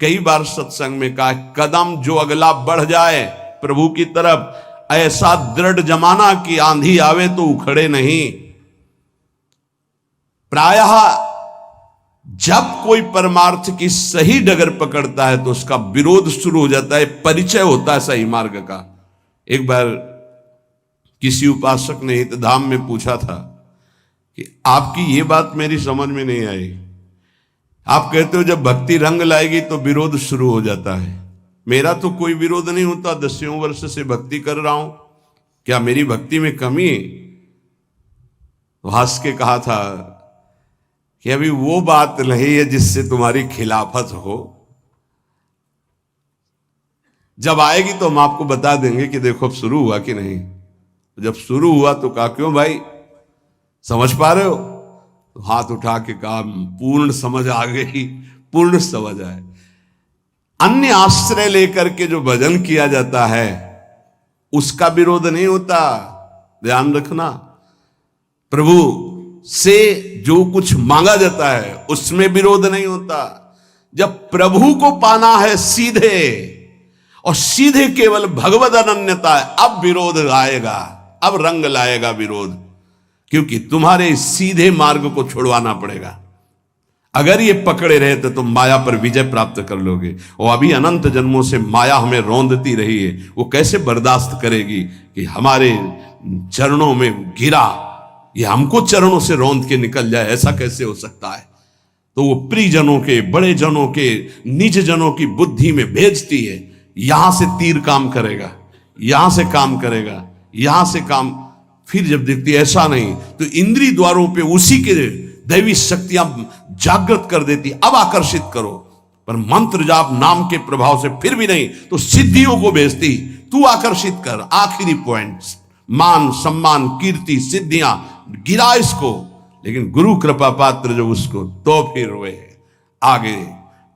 कई बार सत्संग में कहा, कदम जो अगला बढ़ जाए प्रभु की तरफ, ऐसा दृढ़ जमाना कि आंधी आवे तो उखड़े नहीं। प्रायः जब कोई परमार्थ की सही डगर पकड़ता है तो उसका विरोध शुरू हो जाता है, परिचय होता है सही मार्ग का। एक बार किसी उपासक ने हितधाम में पूछा था कि आपकी ये बात मेरी समझ में नहीं आई, आप कहते हो जब भक्ति रंग लाएगी तो विरोध शुरू हो जाता है। मेरा तो कोई विरोध नहीं होता, 10 वर्ष से भक्ति कर रहा हूं, क्या मेरी भक्ति में कमी है? तो हंस के कहा था कि अभी वो बात नहीं है जिससे तुम्हारी खिलाफत हो, जब आएगी तो हम आपको बता देंगे कि देखो अब शुरू हुआ कि नहीं। जब शुरू हुआ तो कहा, क्यों भाई समझ पा रहे हो? तो हाथ उठा के कहा, पूर्ण समझ आ गई, पूर्ण समझ आए। अन्य आश्रय लेकर के जो भजन किया जाता है उसका विरोध नहीं होता, ध्यान रखना। प्रभु से जो कुछ मांगा जाता है उसमें विरोध नहीं होता। जब प्रभु को पाना है सीधे और सीधे केवल भगवद अनन्यता है, अब विरोध आएगा, अब रंग लाएगा विरोध, क्योंकि तुम्हारे सीधे मार्ग को छुड़वाना पड़ेगा। अगर ये पकड़े रहे तो तुम माया पर विजय प्राप्त कर लोगे। और अभी अनंत जन्मों से माया हमें रौंदती रही है, वो कैसे बर्दाश्त करेगी कि हमारे चरणों में गिरा, ये हमको चरणों से रौंद के निकल जाए, ऐसा कैसे हो सकता है? तो वो प्रियजनों के, बड़े जनों के, निज जनों की बुद्धि में भेजती है, यहां से तीर काम करेगा, यहां से काम करेगा, यहां से काम। फिर जब देखती ऐसा नहीं तो इंद्रिय द्वारों पे उसी के दैवी शक्तियां जागृत कर देती, अब आकर्षित करो। पर मंत्र जाप नाम के प्रभाव से फिर भी नहीं तो सिद्धियों को भेजती, तू आकर्षित कर। आखिरी पॉइंट, मान सम्मान कीर्ति सिद्धियां, गिरा इसको। लेकिन गुरु कृपा पात्र जो उसको, तो फिर वे आगे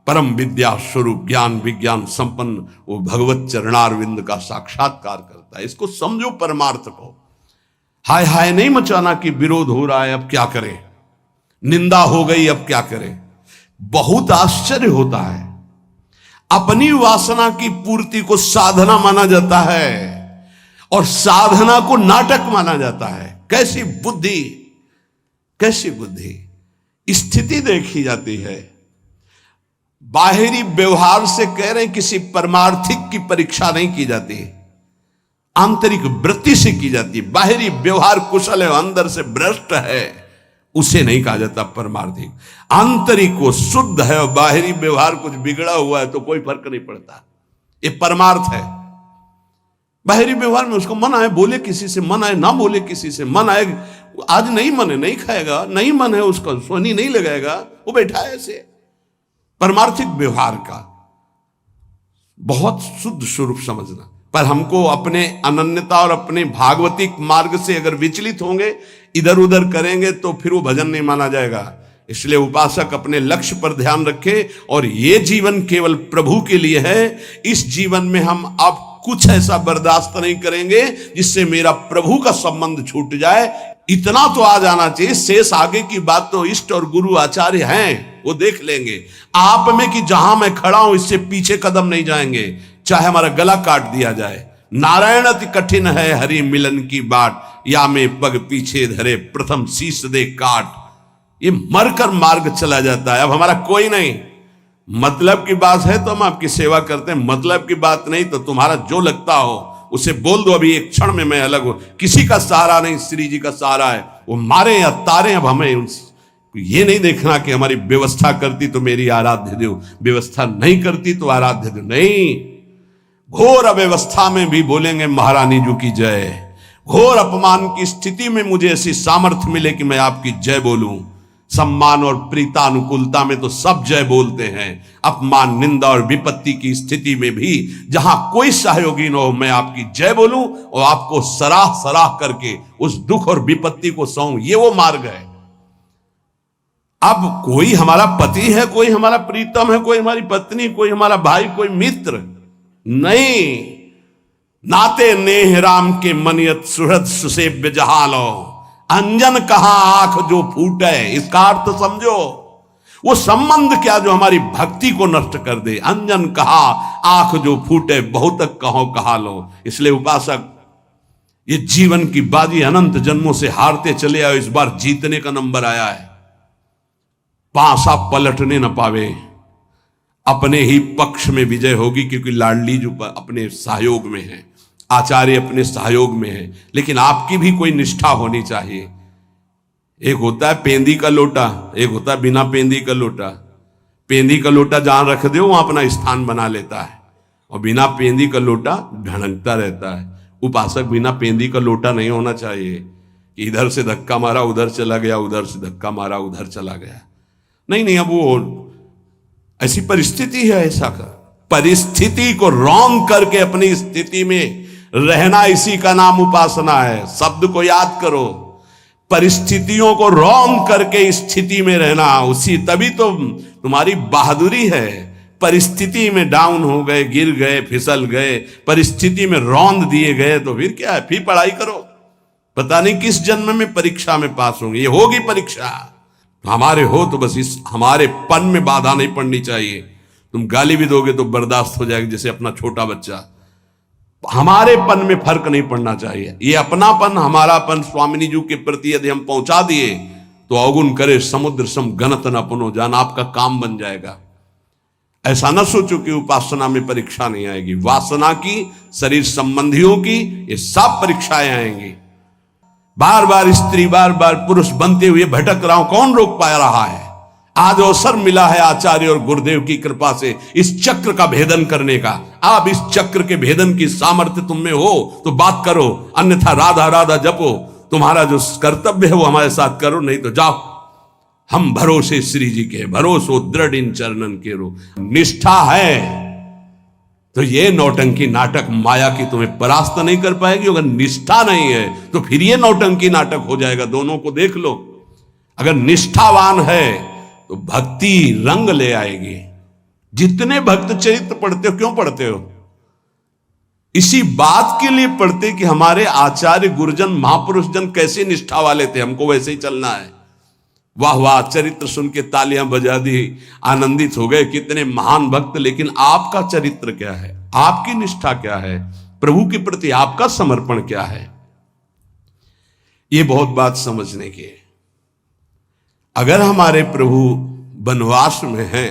परम विद्या स्वरूप ज्ञान विज्ञान संपन्न वो भगवत चरणारविंद का साक्षात्कार करता है। इसको समझो परमार्थ को। हाय हाय नहीं मचाना कि विरोध हो रहा है, अब क्या करें, निंदा हो गई, अब क्या करें। बहुत आश्चर्य होता है, अपनी वासना की पूर्ति को साधना माना जाता है और साधना को नाटक माना जाता है। कैसी बुद्धि, कैसी बुद्धि। स्थिति देखी जाती है। बाहरी व्यवहार से कह रहे हैं, किसी परमार्थिक की परीक्षा नहीं की जाती, आंतरिक वृत्ति से की जाती है। बाहरी व्यवहार कुशल है, अंदर से भ्रष्ट है, उसे नहीं कहा जाता परमार्थिक। आंतरिक वो शुद्ध है और बाहरी व्यवहार कुछ बिगड़ा हुआ है तो कोई फर्क नहीं पड़ता, ये परमार्थ है। बाहरी व्यवहार में उसको मन आए बोले किसी से, मन आए ना बोले किसी से, मन आए आज नहीं मन है नहीं खाएगा, नहीं मन है उसका सोनी नहीं लगाएगा, वो बैठा है ऐसे। परमार्थिक व्यवहार का बहुत शुद्ध स्वरूप समझना। पर हमको अपने अनन्यता और अपने भागवतिक मार्ग से अगर विचलित होंगे, इधर उधर करेंगे तो फिर वो भजन नहीं माना जाएगा। इसलिए उपासक अपने लक्ष्य पर ध्यान रखे और ये जीवन केवल प्रभु के लिए है। इस जीवन में हम अब कुछ ऐसा बर्दाश्त नहीं करेंगे जिससे मेरा प्रभु का संबंध छूट जाए। इतना तो आ जाना चाहिए, शेष आगे की बात तो इष्ट और गुरु आचार्य हैं, वो देख लेंगे। आप में कि जहां मैं खड़ा हूं इससे पीछे कदम नहीं जाएंगे, चाहे हमारा गला काट दिया जाए। नारायण अति कठिन है हरि मिलन की बाट, या में पग पीछे धरे प्रथम शीश दे काट। ये मरकर मार्ग चला जाता है। अब हमारा कोई नहीं, मतलब की बात है तो हम आपकी सेवा करते हैं, मतलब की बात नहीं तो तुम्हारा जो लगता हो उसे बोल दो, अभी एक क्षण में मैं अलग हूं। किसी का सहारा नहीं, श्री जी का सहारा है। वो मारे या तारे, अब हमें ये नहीं देखना कि हमारी व्यवस्था करती तो मेरी आराध्य देव, व्यवस्था नहीं करती तो आराध्य देव नहीं। घोर अव्यवस्था में भी बोलेंगे महारानी जी की जय। घोर अपमान की स्थिति में मुझे ऐसी सामर्थ्य मिले कि मैं आपकी जय बोलूं। सम्मान और प्रीतानुकूलता में तो सब जय बोलते हैं। अपमान निंदा और विपत्ति की स्थिति में भी जहां कोई सहयोगी न हो, मैं आपकी जय बोलूं और आपको सराह सराह करके उस दुख और विपत्ति को सहूं। ये वो मार्ग है। अब कोई हमारा पति है, कोई हमारा प्रीतम है, कोई हमारी पत्नी, कोई हमारा भाई, कोई मित्र नहीं। नाते नेह राम के मनियत सुहृद सुसेव्य जहालो, अंजन कहां आंख जो फूटे। इसका अर्थ समझो, वो संबंध क्या जो हमारी भक्ति को नष्ट कर दे। अंजन कहा आंख जो फूटे बहुतक कहो कहा लो। इसलिए उपासक, ये जीवन की बाजी अनंत जन्मों से हारते चले आए, इस बार जीतने का नंबर आया है। पासा पलटने न पावे, अपने ही पक्ष में विजय होगी, क्योंकि लाडली जो अपने सहयोग में है, आचार्य अपने सहयोग में है। लेकिन आपकी भी कोई निष्ठा होनी चाहिए। एक होता है पेंदी का लोटा, एक होता है बिना पेंदी का लोटा। पेंदी का लोटा जहां रख दो वहां अपना स्थान बना लेता है, और बिना पेंदी का लोटा ढड़कता रहता है। उपासक बिना पेंदी का लोटा नहीं होना चाहिए कि इधर से धक्का मारा उधर चला गया, उधर से धक्का मारा उधर चला गया। नहीं नहीं, अब वो ऐसी परिस्थिति है। ऐसा कर परिस्थिति को रॉन्ग करके अपनी स्थिति में रहना, इसी का नाम उपासना है। शब्द को याद करो, परिस्थितियों को रॉन्ग करके स्थिति में रहना, उसी तभी तो तुम्हारी बहादुरी है। परिस्थिति में डाउन हो गए, गिर गए, फिसल गए, परिस्थिति में रौंद दिए गए, तो फिर क्या है? फिर पढ़ाई करो, पता नहीं किस जन्म में परीक्षा में पास होंगे। ये होगी परीक्षा, हमारे हो तो बस इस हमारे पन में बाधा नहीं पड़नी चाहिए। तुम गाली भी दोगे तो बर्दाश्त हो जाएगी, जैसे अपना छोटा बच्चा। हमारे पन में फर्क नहीं पड़ना चाहिए। ये अपनापन, हमारापन स्वामिनी जी के प्रति यदि हम पहुंचा दिए तो अवगुण करे समुद्र सम गणत न अपनो जान, आपका काम बन जाएगा। ऐसा न सोचो कि उपासना में परीक्षा नहीं आएगी। वासना की, शरीर संबंधियों की, ये सब परीक्षाएं आएंगी। बार बार स्त्री, बार बार पुरुष बनते हुए भटक रहा हूं, कौन रोक पा रहा है? आज अवसर मिला है आचार्य और गुरुदेव की कृपा से इस चक्र का भेदन करने का। आप इस चक्र के भेदन की सामर्थ्य तुम में हो तो बात करो, अन्यथा राधा राधा जपो। तुम्हारा जो कर्तव्य है वो हमारे साथ करो, नहीं तो जाओ। हम भरोसे श्री जी के, भरोसो दृढ़ इन चरणन के रो। निष्ठा है तो ये नौटंकी नाटक माया की तुम्हें परास्त नहीं कर पाएगी। अगर निष्ठा नहीं है तो फिर ये नौटंकी नाटक हो जाएगा। दोनों को देख लो। अगर निष्ठावान है तो भक्ति रंग ले आएगी। जितने भक्त चरित्र पढ़ते हो, क्यों पढ़ते हो? इसी बात के लिए पढ़ते कि हमारे आचार्य गुरुजन महापुरुष जन कैसे निष्ठा वाले थे, हमको वैसे ही चलना है। वाह वाह, चरित्र सुन के तालियां बजा दी, आनंदित हो गए, कितने महान भक्त। लेकिन आपका चरित्र क्या है? आपकी निष्ठा क्या है? प्रभु के प्रति आपका समर्पण क्या है? ये बहुत बात समझने की है। अगर हमारे प्रभु वनवास में हैं,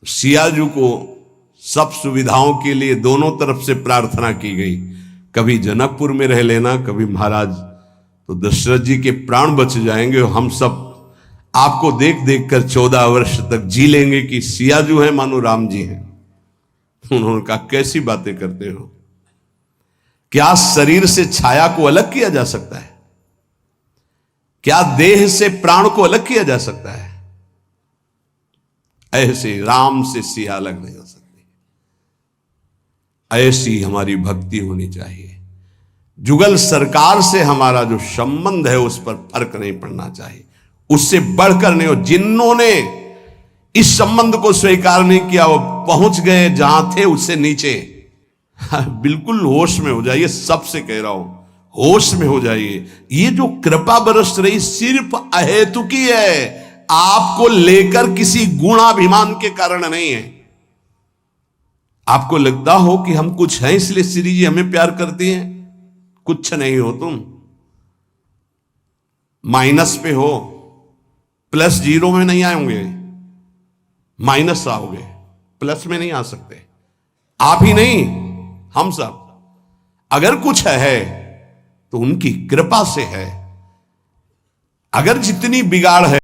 सियाजू को सब सुविधाओं के लिए दोनों तरफ से प्रार्थना की गई। कभी जनकपुर में रह लेना, कभी महाराज, तो दशरथ जी के प्राण बच जाएंगे और हम सब आपको देख देख कर 14 वर्ष तक जी लेंगे कि सियाजू है मानो राम जी हैं। उन्होंने कहा कैसी बातें करते हो? क्या शरीर से छाया को अलग किया जा सकता है? क्या देह से प्राण को अलग किया जा सकता है? ऐसे राम से सिया अलग नहीं हो सकती। ऐसी हमारी भक्ति होनी चाहिए। जुगल सरकार से हमारा जो संबंध है उस पर फर्क नहीं पड़ना चाहिए, उससे बढ़कर नहीं हो। जिन्होंने इस संबंध को स्वीकार नहीं किया वो पहुंच गए जहां थे उससे नीचे। बिल्कुल होश में हो जाइए, सबसे कह रहा हूं, होश में हो जाइए। ये जो कृपा बरस रही सिर्फ अहेतुकी है, आपको लेकर किसी गुणाभिमान के कारण नहीं है। आपको लगता हो कि हम कुछ हैं इसलिए श्री जी हमें प्यार करती हैं, कुछ नहीं हो। तुम माइनस पे हो, प्लस जीरो में नहीं आएंगे, माइनस आओगे, प्लस में नहीं आ सकते। आप ही नहीं, हम सब। अगर कुछ है तो उनकी कृपा से है। अगर जितनी बिगाड़ है